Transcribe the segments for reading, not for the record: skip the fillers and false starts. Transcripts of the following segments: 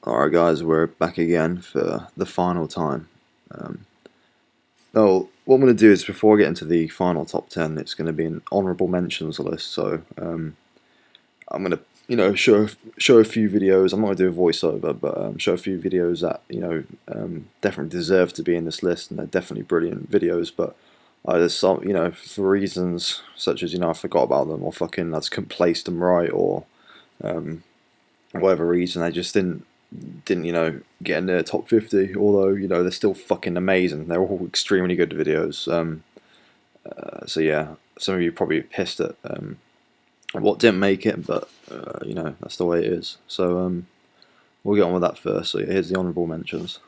Alright guys, we're back again for the final time. What I'm going to do is, before I get into the final top 10, it's going to be an honourable mentions list. So I'm going to show a few videos. I'm not going to do a voiceover, but show a few videos that definitely deserve to be in this list, and they're definitely brilliant videos. But there's some, for reasons such as I forgot about them, or fucking I just couldn't place them right, or whatever reason they just didn't get in the top 50, although they're still fucking amazing. They're all extremely good videos. So yeah, some of you probably pissed at what didn't make it, but that's the way it is. So we'll get on with that first. So yeah, here's the honourable mentions.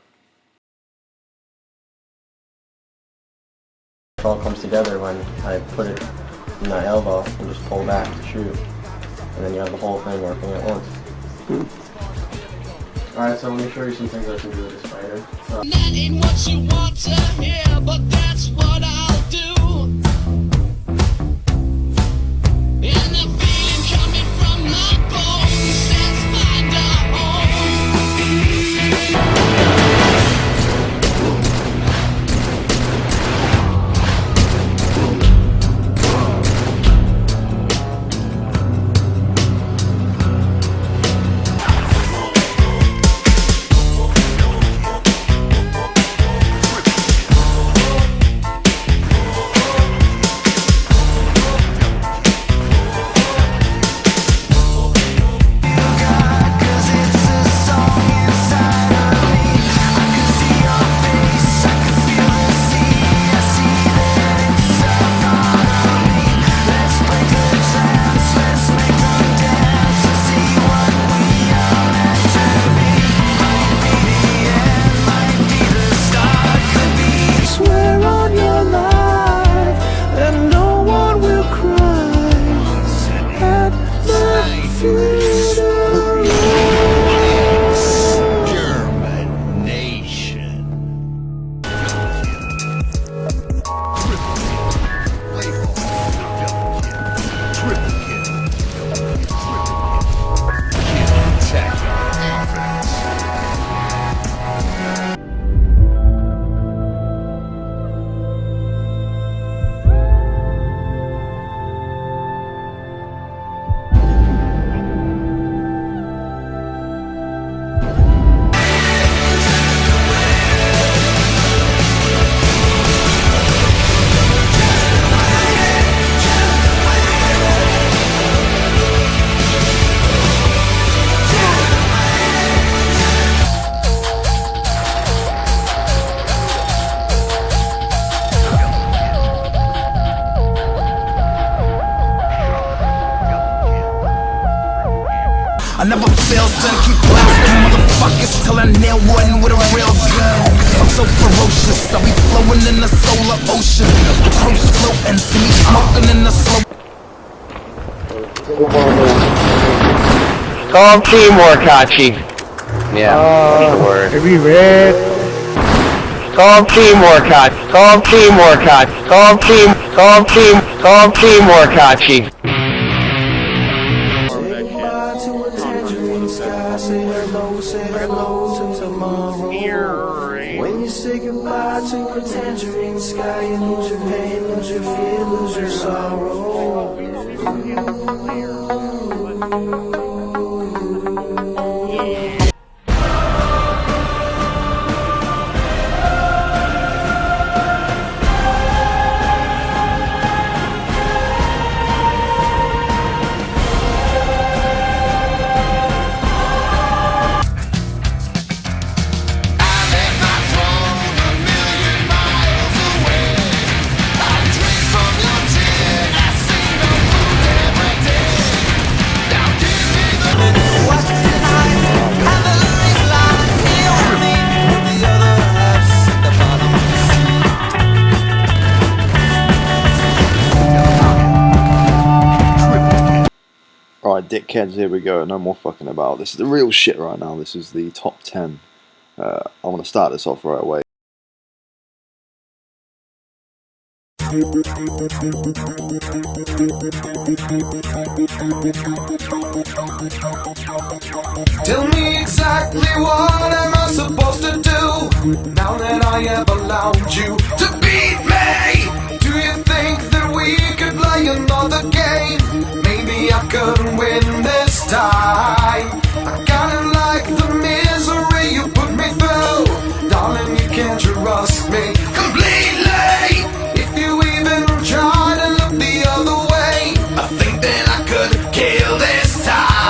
It all comes together when I put it in my elbow and just pull back to shoot, and then you have the whole thing working at once. Alright, so let me show you some things I can do with this fighter. That ain't what you want to hear, but that's what I'll do. And the feeling coming from my bones says find a I never fail, son, keep blasting motherfuckers till I nail one with a real gun. I'm so ferocious, I be flowing in the solar ocean. The coast floating, see me smoking in the slow. Call teamwork, Hachi. Yeah, that's the word. Maybe red. Call teamwork, Hachi. Call teamwork, Hachi. Call teamwork, Hachi. Say hello to tomorrow. When you say goodbye to a tangerine sky, you lose your pain, lose your fear, lose your sorrow. Alright, dickheads, here we go. No more fucking about. This is the real shit right now. This is the top 10. I want to start this off right away. Tell me exactly exactly what am I supposed to do now that I have allowed you to beat me? Do you think that we could play another game? Maybe I could win this time. I kinda like the misery you put me through. Darling, you can't trust me completely. If you even try to look the other way, I think that I could kill this time.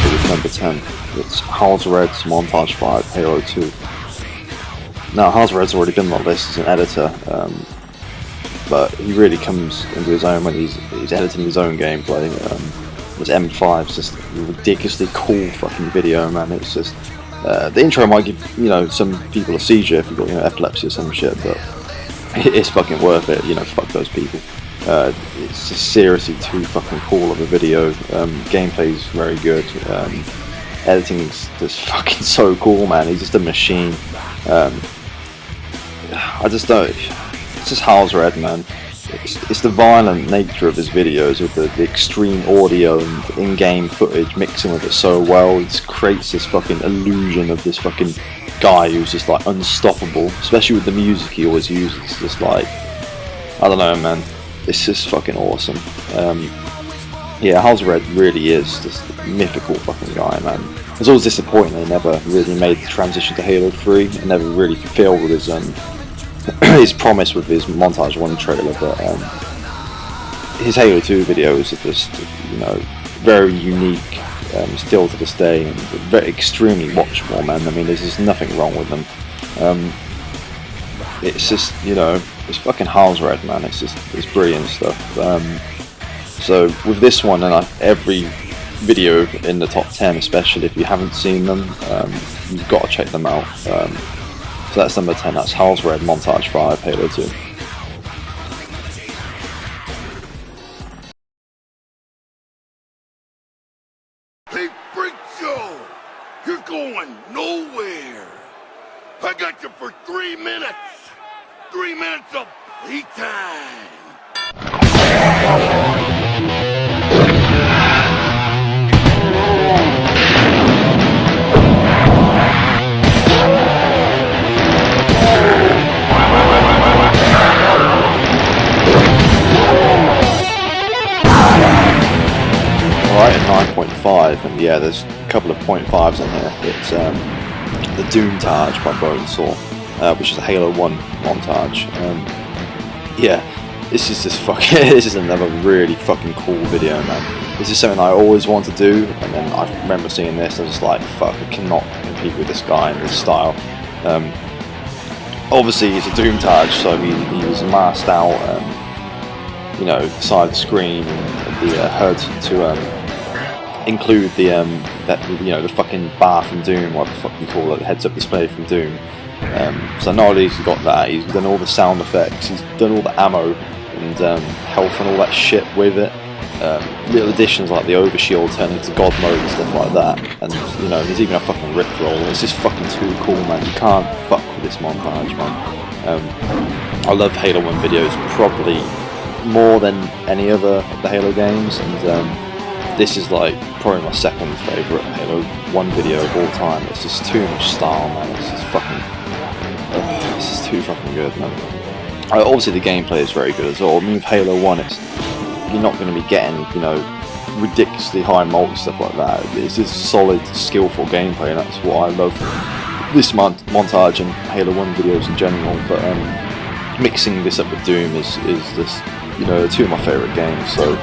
It was number 10. It's House Red's Montage 5, Halo 2. Now, House Red's already been on the list as an editor, but he really comes into his own when he's editing his own gameplay. This M5's just a ridiculously cool fucking video, man. It's just the intro might give some people a seizure if you've got epilepsy or some shit, but it's fucking worth it. Fuck those people. It's just seriously too fucking cool of a video. Gameplay's very good. Editing's just fucking so cool, man. He's just a machine. I just don't. It's just House Red, man. It's the violent nature of his videos with the extreme audio and in-game footage mixing with it so well. It just creates this fucking illusion of this fucking guy who's just like unstoppable, especially with the music he always uses. It's just like, I don't know, man. It's just fucking awesome. Yeah, House Red really is just a mythical fucking guy, man. It's always disappointing they never really made the transition to Halo 3 and never really fulfilled with his his promise with his Montage 1 trailer, but his Halo 2 videos are just, very unique, still to this day, and very extremely watchable, man. I mean, there's just nothing wrong with them. It's just, it's fucking House Red, man. It's brilliant stuff. So with this one and every video in the top 10, especially if you haven't seen them, you've got to check them out. So that's number 10. That's House Red Montage 5 Halo 2. Hey, Freak Show! You're going nowhere! I got you for 3 minutes! 3 minutes of playtime! Alright, at 9.5, and yeah, there's a couple of 0.5s in here. It's the Doomtage by Bonesaw, which is a Halo 1 montage. Yeah, this is just fucking. This is another really fucking cool video, man. This is something I always wanted to do, and then I remember seeing this, I was just like, fuck, I cannot compete with this guy and this style. Obviously, it's a Doomtage, so he was masked out, the side of the screen and the HUD to include the the fucking bar from Doom, what the fuck you call it, the heads-up display from Doom. So not only has he got that, he's done all the sound effects, he's done all the ammo and health and all that shit with it. Little additions like the overshield turning to God mode and stuff like that, and there's even a fucking rickroll. It's just fucking too cool, man. You can't fuck with this montage, man. I love Halo 1 videos probably more than any other of the Halo games, and this is like probably my second favourite Halo 1 video of all time. It's just too much style, man. It's just fucking, this is too fucking good, man. Obviously the gameplay is very good as well. I mean, with Halo 1, you're not going to be getting, ridiculously high multi stuff like that. It's just solid, skillful gameplay, and that's what I love this montage and Halo 1 videos in general. But mixing this up with Doom is just, two of my favourite games. So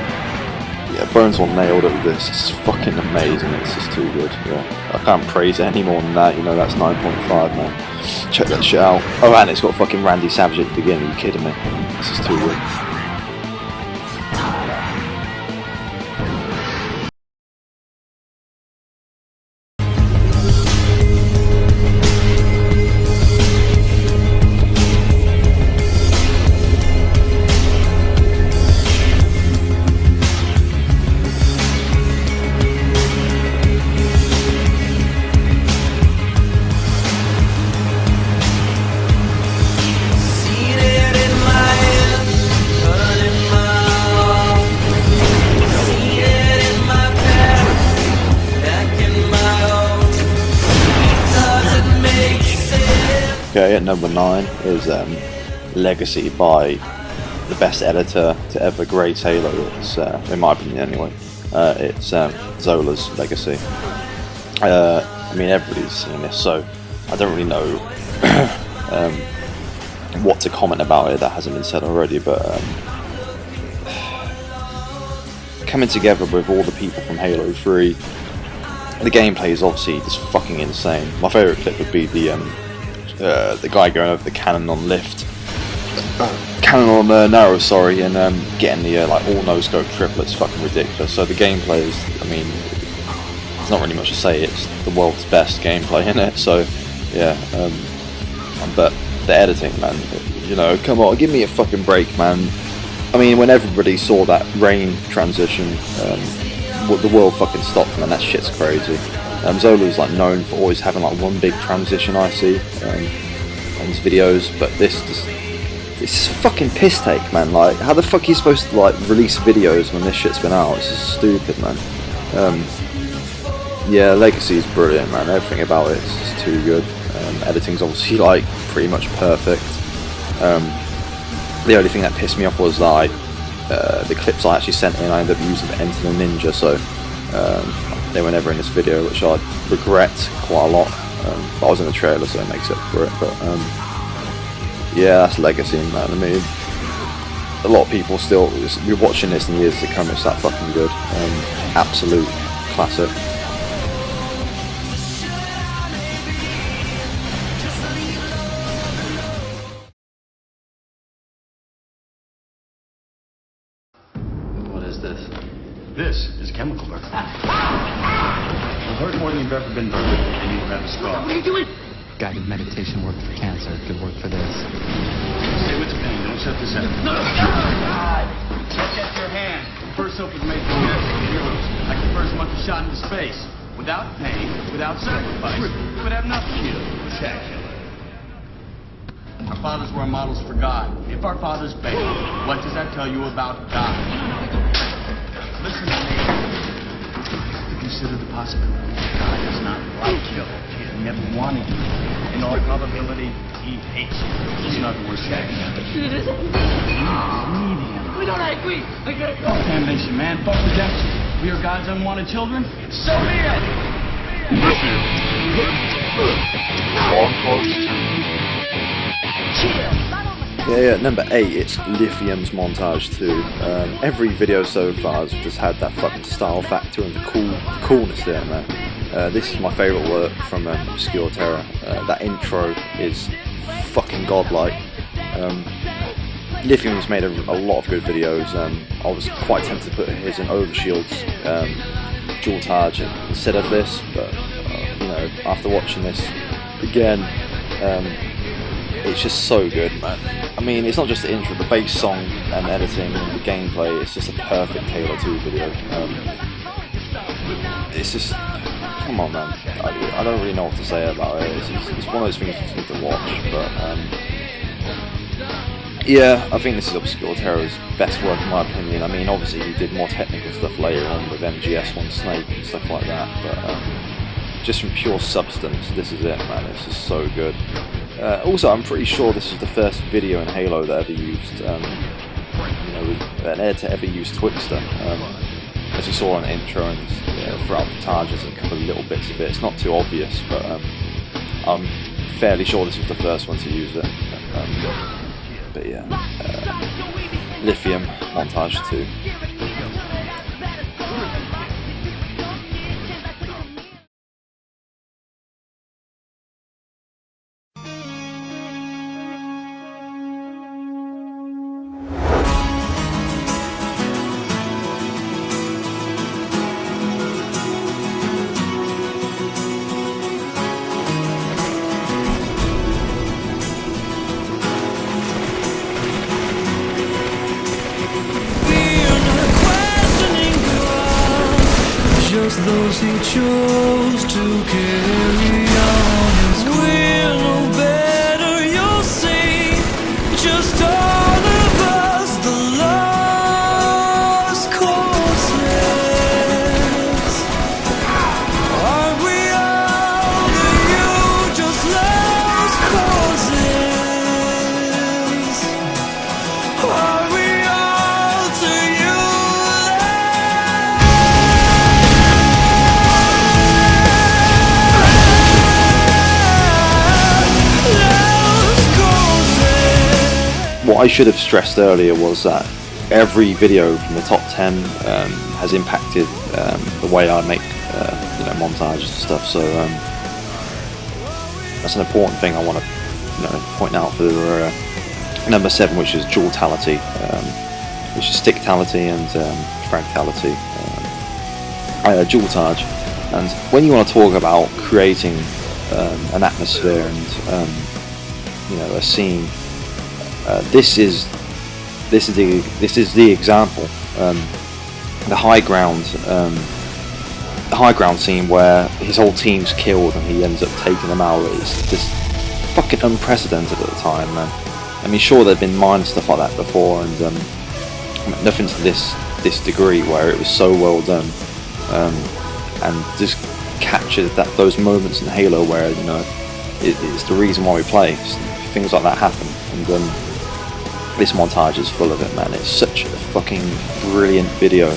yeah, Bonesaw nailed it with this. It's fucking amazing. It's just too good. Yeah, I can't praise it any more than that. That's 9.5, man. Check that shit out. Oh, and it's got fucking Randy Savage at the beginning. Are you kidding me? This is too good. Seated in my Okay, at number 9 is Legacy by the best editor to ever grace Halo. It's, in my opinion anyway, it's Zola's Legacy. I mean, everybody's seen this, so I don't really know what to comment about it that hasn't been said already, but coming together with all the people from Halo 3, the gameplay is obviously just fucking insane. My favourite clip would be the guy going over the cannon on narrow, sorry, and getting the like all no scope triplets. Fucking ridiculous. So the gameplay is, I mean, there's not really much to say. It's the world's best gameplay in it. So yeah, but the editing, man, you know, come on, give me a fucking break, man. I mean, when everybody saw that rain transition, the world fucking stopped, man. That shit's crazy. Zola's like known for always having like one big transition I see in his videos, but this is fucking piss take, man. Like, how the fuck are you supposed to like release videos when this shit's been out? It's just stupid, man. Yeah, Legacy's brilliant, man. Everything about it is just too good. Editing's obviously like pretty much perfect. The only thing that pissed me off was like the clips I actually sent in, I ended up using the Enter the Ninja, so they were never in this video, which I regret quite a lot. But I was in the trailer, so it makes up for it. But yeah, that's Legacy, man. I mean, a lot of people still be watching this in years to come. It's that fucking good. Absolute classic. This is chemical burn. It'll hurt more than you've ever been burned, and you'll have a scar. What are you doing? Guided meditation worked for cancer. It could work for this. Stay with the pain. Don't shut this out. No. Look at your hand. The first soap was made for heroes. Like the first monkey shot into space. Without pain, without sacrifice, we would have nothing here. Spectacular. Our fathers were models for God. If our fathers failed, what does that tell you about God? Listen to me. To consider the possibility that God does not like you. He never wanted you. In all probability, he hates you. He's not worth shagging at. Leave him. We don't agree. I gotta go. Damnation, man. Fuck redemption. We are God's unwanted children. So be it. Yeah, number 8, it's Lithium's Montage 2. Every video so far has just had that fucking style factor and the coolness there, man. This is my favourite work from Obscure Terror. That intro is fucking godlike. Lithium's made a lot of good videos. I was quite tempted to put his in Overshield's dual charge instead of this, but you know, after watching this again, it's just so good, man. I mean, it's not just the intro, the bass song and editing and the gameplay, it's just a perfect Halo 2 video. It's just, come on, man. I don't really know what to say about it. It's one of those things you just need to watch, but yeah, I think this is Obscure Terror's best work in my opinion. I mean, obviously he did more technical stuff later on with MGS1 Snake and stuff like that, but just from pure substance, this is it, man. It's just so good. Also, I'm pretty sure this is the first video in Halo that ever used, you know, an editor ever used Twixtor. As you saw in the intro and throughout the charges and a couple of little bits of it. It's not too obvious, but I'm fairly sure this was the first one to use it. But yeah, Lithium Montage 2. Just those he chose to carry on. We're no better, you'll see. Just all of us, the lost causes. Aren't we all the you just lost causes? I should have stressed earlier was that every video from the top 10 has impacted the way I make you know, montages and stuff. So that's an important thing I want to, you know, point out for number 7, which is duality, which is sticktality and fractality, dualtage. And when you want to talk about creating an atmosphere and you know, a scene, this is the example. The high ground scene where his whole team's killed and he ends up taking them out is just fucking unprecedented at the time, man. I mean, sure, there'd been minor stuff like that before, and nothing to this degree where it was so well done, and just captured those moments in Halo where, you know, it's the reason why we play. Things like that happen, and this montage is full of it, man. It's such a fucking brilliant video.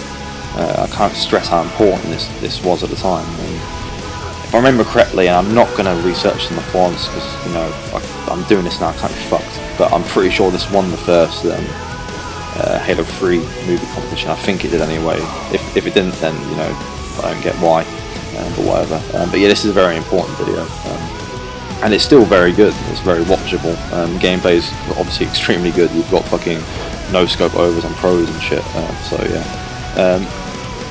I can't stress how important this was at the time. And if I remember correctly, and I'm not going to research in the forums because, you know, I'm doing this now, I can't be fucked, but I'm pretty sure this won the first Halo 3 movie competition. I think it did anyway. If it didn't, then, you know, I don't get why, but whatever. But yeah, this is a very important video. And it's still very good. It's very watchable. Gameplay is obviously extremely good. You've got fucking no scope overs on pros and shit. So yeah.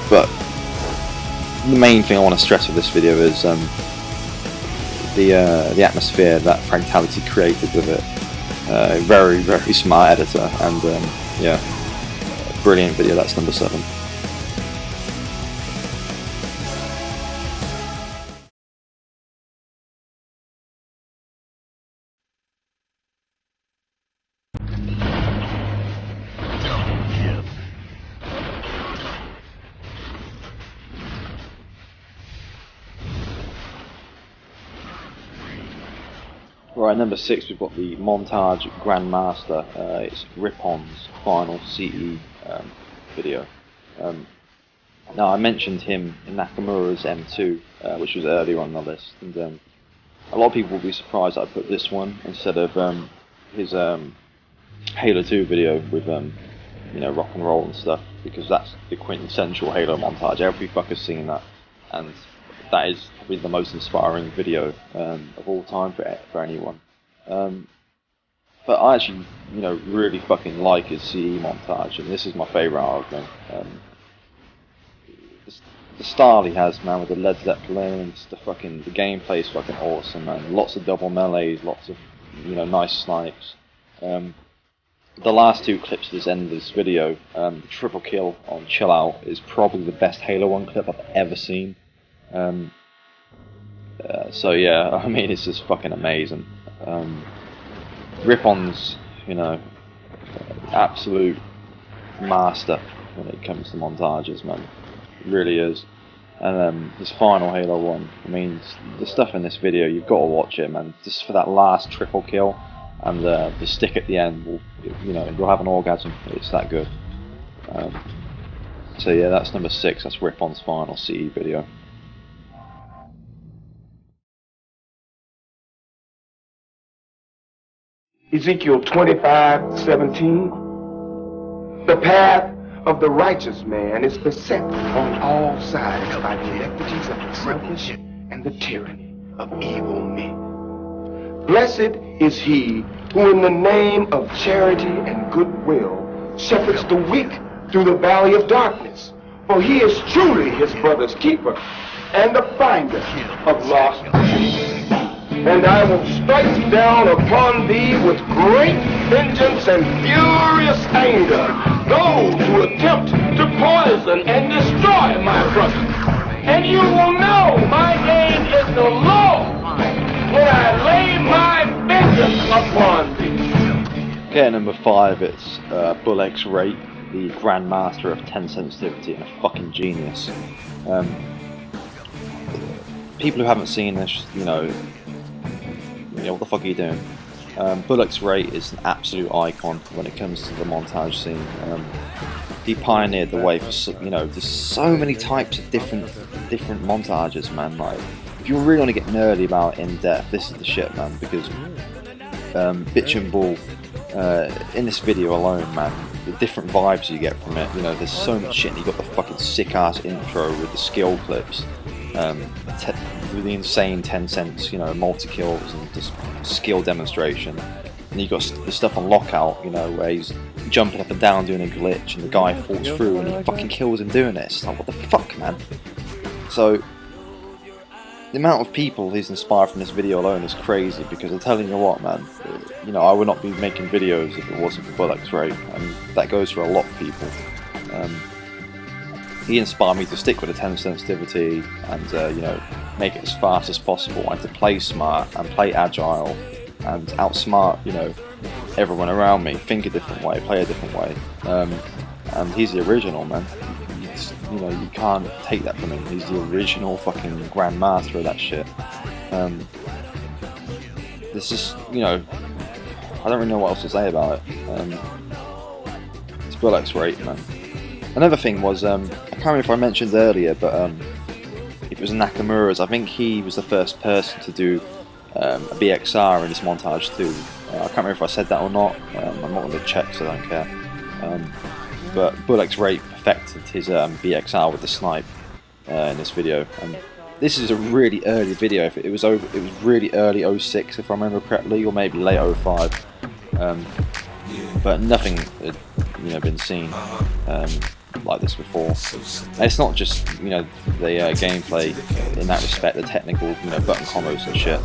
But the main thing I want to stress with this video is the atmosphere that Fractality created with it. Very, very smart editor, and yeah, brilliant video. That's number 7. Right, number 6, we've got the montage Grandmaster. It's Ripon's final CE video. Now, I mentioned him in Nakamura's M2, which was earlier on the list, and a lot of people will be surprised that I put this one instead of his Halo 2 video with you know, rock and roll and stuff, because that's the quintessential Halo montage. Every fucker's seen that, and that is probably the most inspiring video of all time for anyone. But I actually, you know, really fucking like his CE montage, and this is my favourite argument. The style he has, man, with the Led Zeppelins, the gameplay is fucking awesome, man. Lots of double melees, lots of, you know, nice snipes. The last 2 clips at this end of this video, the triple kill on Chill Out is probably the best Halo 1 clip I've ever seen. So yeah, I mean, it's just fucking amazing. Ripon's, you know, absolute master when it comes to montages, man. It really is. And his final Halo 1, I mean, the stuff in this video, you've got to watch it, man. Just for that last triple kill and the stick at the end, will, you know, you'll have an orgasm. It's that good. So yeah, that's number 6. That's Ripon's final CE video. Ezekiel 25:17. The path of the righteous man is beset on all sides by the iniquities of the selfish and the tyranny of evil men. Blessed is he who in the name of charity and goodwill shepherds the weak through the valley of darkness, for he is truly his brother's keeper and the finder of lost sheep. And I will strike down upon thee with great vengeance and furious anger those who attempt to poison and destroy my brother. And you will know my name is the Lord when I lay my vengeance upon thee. Okay, number 5, it's Bullx Rate, the Grandmaster of 10 sensitivity and a fucking genius. People who haven't seen this, you know, what the fuck are you doing? Bullx Rate is an absolute icon when it comes to the montage scene. He pioneered the way for, you know, there's so many types of different montages, man. Like, if you really want to get nerdy about in depth, this is the shit, man. Because Bitch and Bull in this video alone, man, the different vibes you get from it. You know, there's so much shit. And you got the fucking sick ass intro with the skill clips, with the insane 10 cents, you know, multi kills and just skill demonstration. And you got the stuff on Lockout, you know, where he's jumping up and down doing a glitch, and the guy falls through and he fucking kills him doing this. Like, what the fuck, man? So the amount of people he's inspired from this video alone is crazy, because I'm telling you what, man, you know, I would not be making videos if it wasn't for Bullocks, right? And that goes for a lot of people. He inspired me to stick with the 10 sensitivity and, you know, make it as fast as possible, and to play smart and play agile and outsmart, you know, everyone around me, think a different way, play a different way. And he's the original, man. You know, you can't take that from him. He's the original fucking grandmaster of that shit. This is, you know, I don't really know what else to say about it. It's Bullocks rate, man. Another thing was, I can't remember if I mentioned earlier, but it was Nakamura's. I think he was the first person to do a BXR in this montage too. I can't remember if I said that or not. I'm not going to check, so I don't care. But Bullocks Rape perfected his BXR with the snipe in this video. And this is a really early video. It was really early 06 if I remember correctly, or maybe late 05. But nothing had, you know, been seen like this before. And it's not just, you know, the gameplay in that respect, the technical, you know, button combos and shit.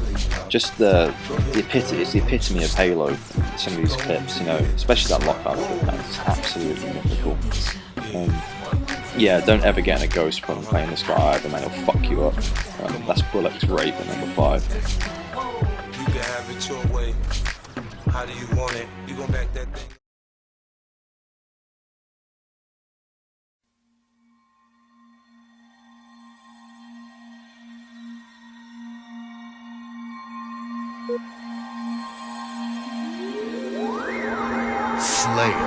Just it's the epitome of Halo. Some of these clips, you know, especially that Lockout clip, man, it's absolutely mythical. Yeah, don't ever get in a ghost when playing this guy either, man, he'll fuck you up. That's Bullocks Rape at number 5. You can have it your way. How do you want it? You gon' back that thing? Slayer.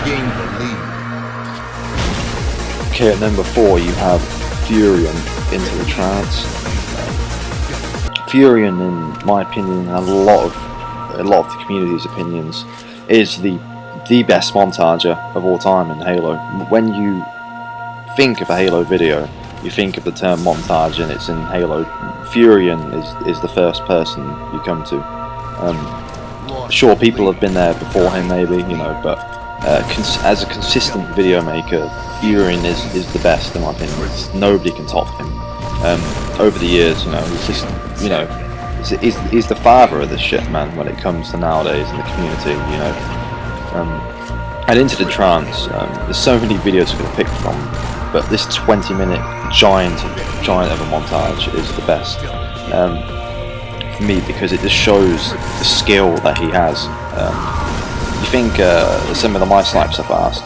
Gain the lead. Okay, at number 4 you have Furion into the Trance. Furion, in my opinion, and a lot of the community's opinions, is the best montager of all time in Halo. When you think of a Halo video, you think of the term montage, and it's in Halo. Furion is the first person you come to. Sure, people have been there before him, maybe, you know, but as a consistent video maker, Furion is the best in my opinion. Nobody can top him. Over the years, you know, he's just, you know, he's the father of this shit, man, when it comes to nowadays in the community, you know. And into the Trance, there's so many videos we can pick from, but this 20-minute giant of a montage is the best for me, because it just shows the skill that he has. You think some of the my snipes are fast?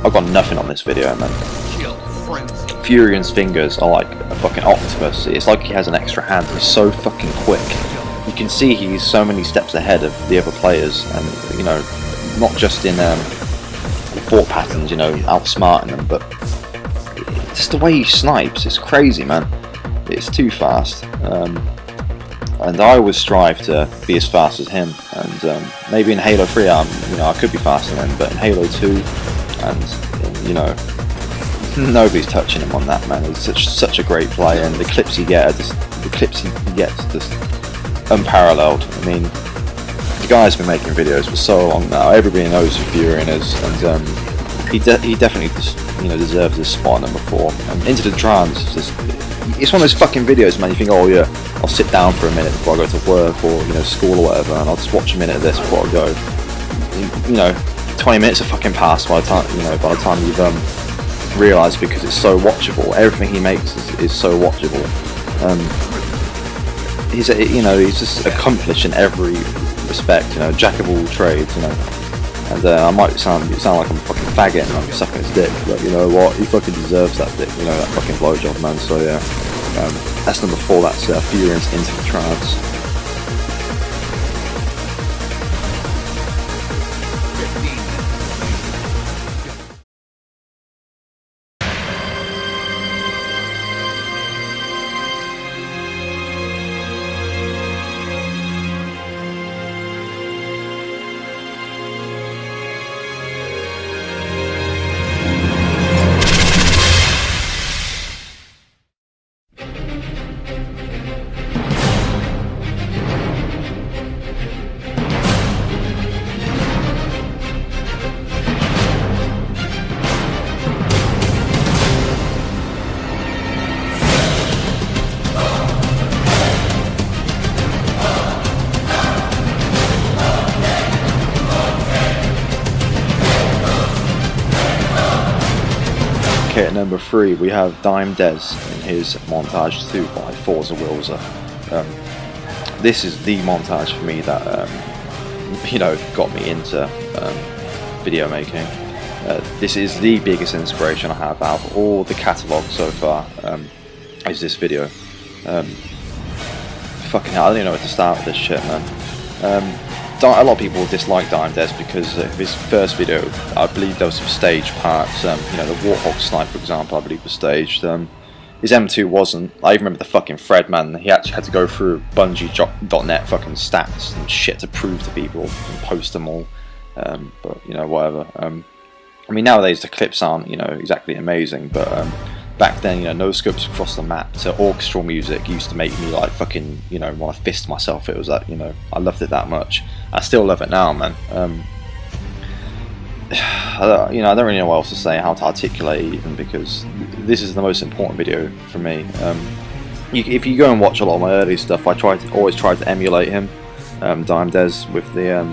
I've got nothing on this video, man. Furion's fingers are like a fucking octopus. It's like he has an extra hand. He's so fucking quick. You can see he's so many steps ahead of the other players, and, you know, not just in thought patterns, you know, outsmarting them, but just the way he snipes, it's crazy, man. It's too fast. And I always strive to be as fast as him. And maybe in Halo 3, you know, I could be faster than him, but in Halo 2, and, you know, nobody's touching him on that, man. He's such a great player, and the clips he gets, just unparalleled. I mean, the guy's been making videos for so long now. Everybody knows who Furion is, and he definitely just, you know, deserves this spot number 4. Into the Trance, it's one of those fucking videos, man. You think, oh yeah, I'll sit down for a minute before I go to work or, you know, school or whatever, and I'll just watch a minute of this before I go. You know, 20 minutes have fucking passed by the time you've realised, because it's so watchable. Everything he makes is so watchable. He's just accomplished in every respect, you know, jack of all trades, you know. And I might sound like I'm a fucking faggot and I'm sucking his dick, but you know what, he fucking deserves that dick, you know, that fucking blowjob, man. So yeah, that's number 4. That's Furion's Into the Trance. number 3, we have Dime Dez in his montage 2 by Forza Wilzer. This is the montage for me that you know, got me into video making. This is the biggest inspiration I have out of all the catalogue so far. Is this video. Fucking hell, I don't even know where to start with this shit, man. A lot of people dislike Dime Dez because of his first video. I believe there was some stage parts. You know, the Warthog Snipe, for example, I believe was staged. His M2 wasn't. I even remember the fucking thread, man. He actually had to go through Bungie.net fucking stats and shit to prove to people and post them all. But, you know, whatever. I mean, nowadays the clips aren't, you know, exactly amazing, but back then, you know, no scopes across the map to orchestral music used to make me like fucking, you know, want to fist myself. It was that, you know, I loved it that much. I still love it now, man. You know, I don't really know what else to say, how to articulate it even, because this is the most important video for me. If you go and watch a lot of my early stuff, I always try to emulate him, Dime Dez, with the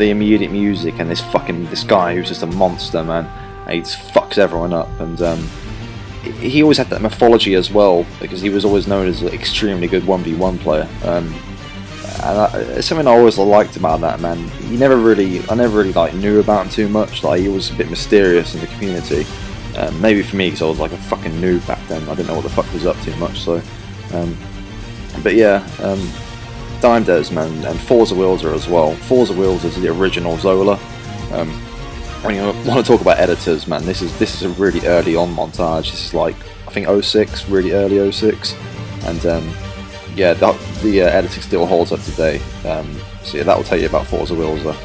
immediate music and this guy who's just a monster, man. He just fucks everyone up, and he always had that mythology as well, because he was always known as an extremely good 1v1 player. It's something I always liked about that man. I never really like knew about him too much. Like, he was a bit mysterious in the community. Maybe for me, because I was like a fucking noob back then. I didn't know what the fuck was up too much. So, but yeah, Dime Dez, man, and Forza Wilzer as well. Forza Wilzer is the original Zola. When you want to talk about editors, man, this is a really early on montage. This is like, I think 06, really early 06, and yeah, the editing still holds up today. So yeah, that will tell you about Forza Wilzer.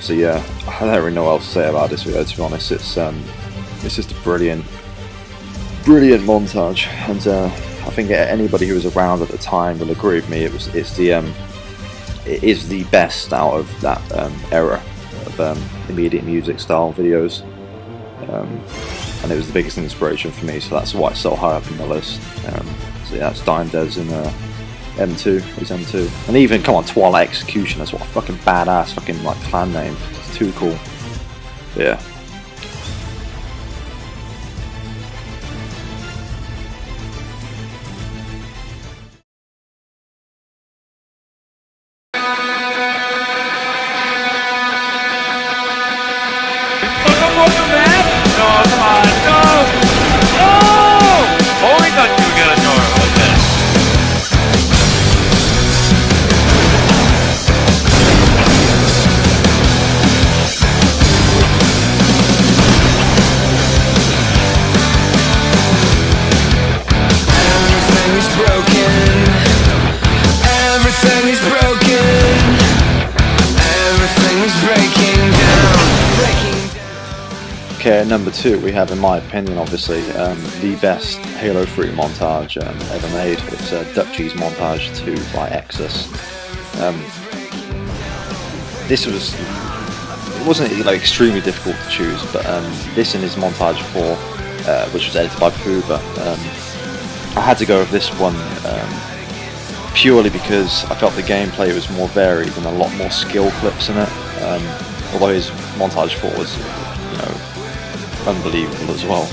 So yeah, I don't really know what else to say about this video, to be honest. It's just a brilliant montage, and I think anybody who was around at the time will agree with me. It is the best out of that era of immediate music style videos, and it was the biggest inspiration for me, so that's why it's so high up in the list. So yeah, that's Dime Dez in M2, his M2, and even, come on, Twilight Executioners, what a fucking badass fucking like clan name, it's too cool. Yeah. Okay, at number 2 we have, in my opinion, obviously, the best Halo 3 montage ever made. It's Dutchie's Montage 2 by Exus. This wasn't like extremely difficult to choose, but this and his montage 4, which was edited by Puba, I had to go with this one purely because I felt the gameplay was more varied and a lot more skill clips in it. Although his montage 4 was, you know, unbelievable as well,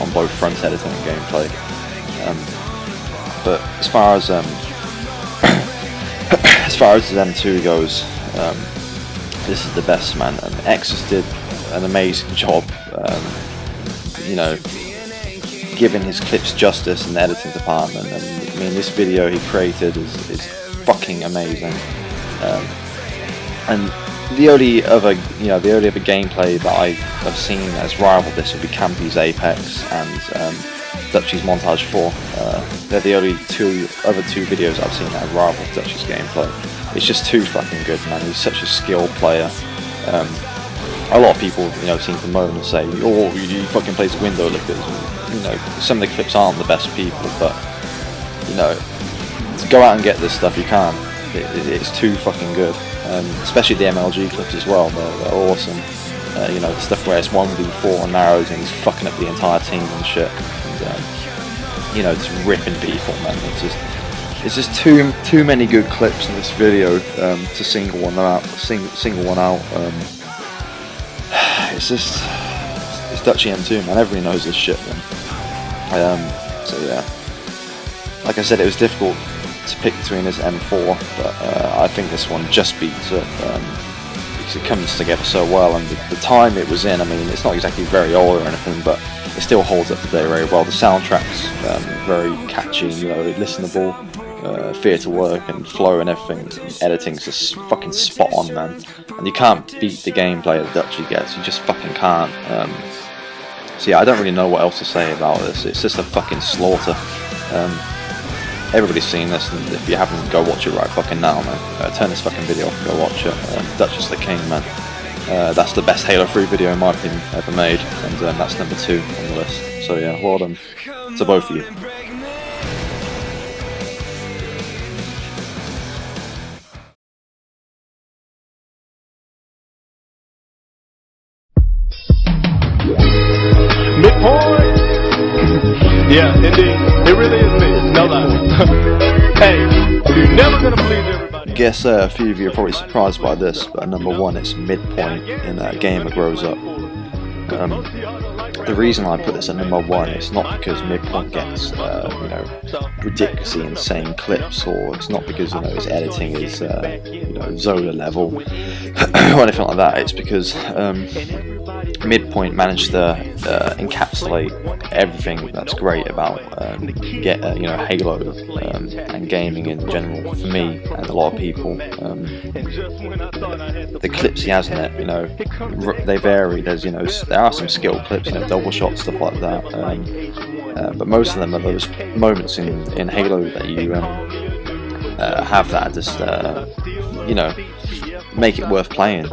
on both front editing and gameplay. But as far as the M2 goes, this is the best, man. And Exus did an amazing job, you know, giving his clips justice in the editing department. And I mean, this video he created is fucking amazing. And the only other gameplay that I have seen as rival this would be Campy's Apex and Dutchie's Montage 4. They're the only other two videos I've seen that rival Dutchie's gameplay. It's just too fucking good, man. He's such a skilled player. A lot of people, you know, seem to moan and say, "Oh, he fucking plays window lickers." You know, some of the clips aren't the best people, but you know, to go out and get this stuff, you can't. It's too fucking good. Especially the MLG clips as well. They're awesome. You know, the stuff where it's 1v4 on narrows and he's fucking up the entire team and shit. And, you know, just ripping people, man. It's just too many good clips in this video to single one out. It's just Dutchy M2, man, everybody knows this shit, man. So yeah, like I said, it was difficult to pick between this M4, but I think this one just beats it, because it comes together so well, and the time it was in, I mean, it's not exactly very old or anything, but it still holds up today very well. The soundtrack's very catchy, you know, listenable, Fear to Work and flow and everything. Editing's just fucking spot on, man. And you can't beat the gameplay that Dutchy gets. You just fucking can't. So yeah, I don't really know what else to say about this. It's just a fucking slaughter. Everybody's seen this, and if you haven't, go watch it right fucking now, man. Turn this fucking video off and go watch it. Dutch is the king, man. That's the best Halo 3 video in my opinion ever made, and that's number 2 on the list. So yeah, well done to both of you. Midpoint. Yeah, indeed. It really is me. No lie. Hey, you're never gonna please everybody. I guess a few of you are probably surprised by this, but number 1 is Midpoint in Gamer Grows Up. The reason I put this at number 1 is not because Midpoint gets, you know, ridiculously insane clips, or it's not because, you know, his editing is, you know, Zola level, or anything like that. It's because Midpoint managed to encapsulate everything that's great about you know, Halo and gaming in general for me and a lot of people. The clips he has in it, you know, they vary. There's, you know, there are some skill clips, you know, double shots, stuff like that. But most of them are those moments in Halo that you have that just, you know, make it worth playing.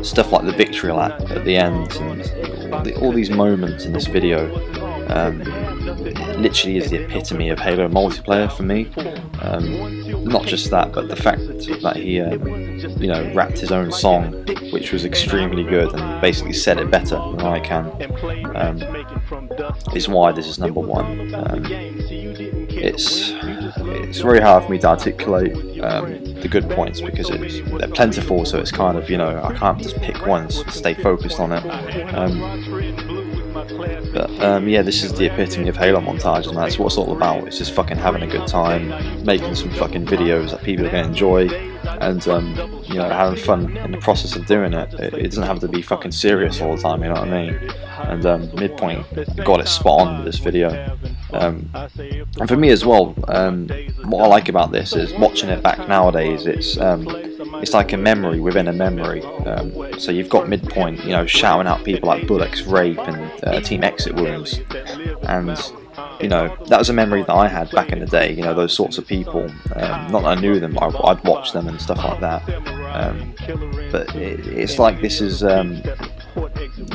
Stuff like the victory lap at the end, and all these moments in this video literally is the epitome of Halo multiplayer for me. Not just that, but the fact that he you know, rapped his own song, which was extremely good and basically said it better than I can, is why this is number 1. It's very hard for me to articulate the good points because they're plentiful, so it's kind of, you know, I can't just pick one and stay focused on it. But yeah, this is the epitome of Halo montages, man. That's what it's all about. It's just fucking having a good time, making some fucking videos that people are going to enjoy, and you know, having fun in the process of doing it. It doesn't have to be fucking serious all the time, you know what I mean? And Midpoint got it spot on with this video. And for me as well, what I like about this is watching it back nowadays. It's like a memory within a memory. So you've got Midpoint, you know, shouting out people like Bullocks, Rape, and Team Exit Wounds, and you know, that was a memory that I had back in the day. You know, those sorts of people. Not that I knew them, but I'd watch them and stuff like that. But it's like this is.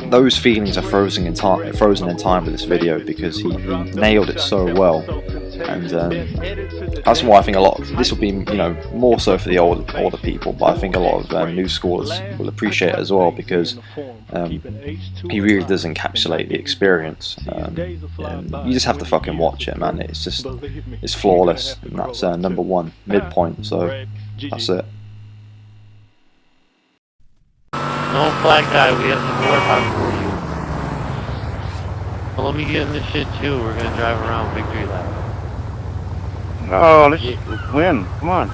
Those feelings are frozen in time with this video, because he nailed it so well, and that's why I think a lot of this will be, you know, more so for the older people, but I think a lot of new schoolers will appreciate it as well, because he really does encapsulate the experience. You just have to fucking watch it, man. It's flawless, and that's number 1, Midpoint. So that's it. No, Flag Guy, we have some work on for you. Well, let me get in this shit too. We're gonna drive around Victory Lap. Oh, let's win. Come on.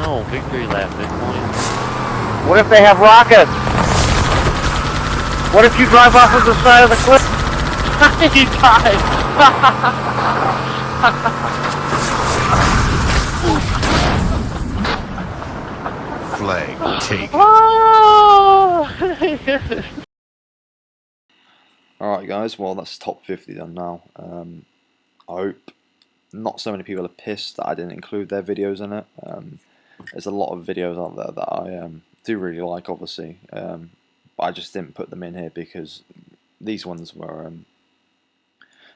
No, Victory Lap, Midpoint. What if they have rockets? What if you drive off of the side of the cliff? You died! Flag take. Alright guys, well that's top 50 done now. I hope not so many people are pissed that I didn't include their videos in it. There's a lot of videos out there that I do really like, obviously, but I just didn't put them in here because these ones were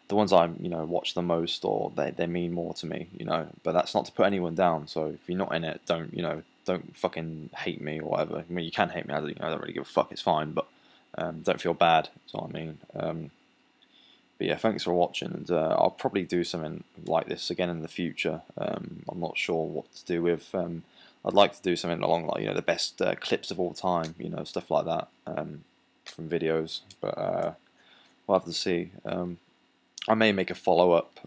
the ones I, you know, watch the most, or they mean more to me, you know. But that's not to put anyone down, so if you're not in it, don't, you know, don't fucking hate me or whatever. I mean, you can hate me, I don't really give a fuck, it's fine, but don't feel bad, that's what I mean. But yeah, thanks for watching, and I'll probably do something like this again in the future. I'm not sure what to do with. I'd like to do something along, like, you know, the best clips of all time, you know, stuff like that. from videos, but we'll have to see. I may make a follow-up,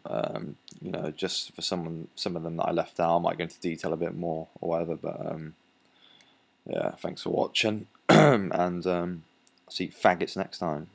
you know, just for some of them that I left out. I might go into detail a bit more or whatever, but yeah, thanks for watching, and see faggots next time.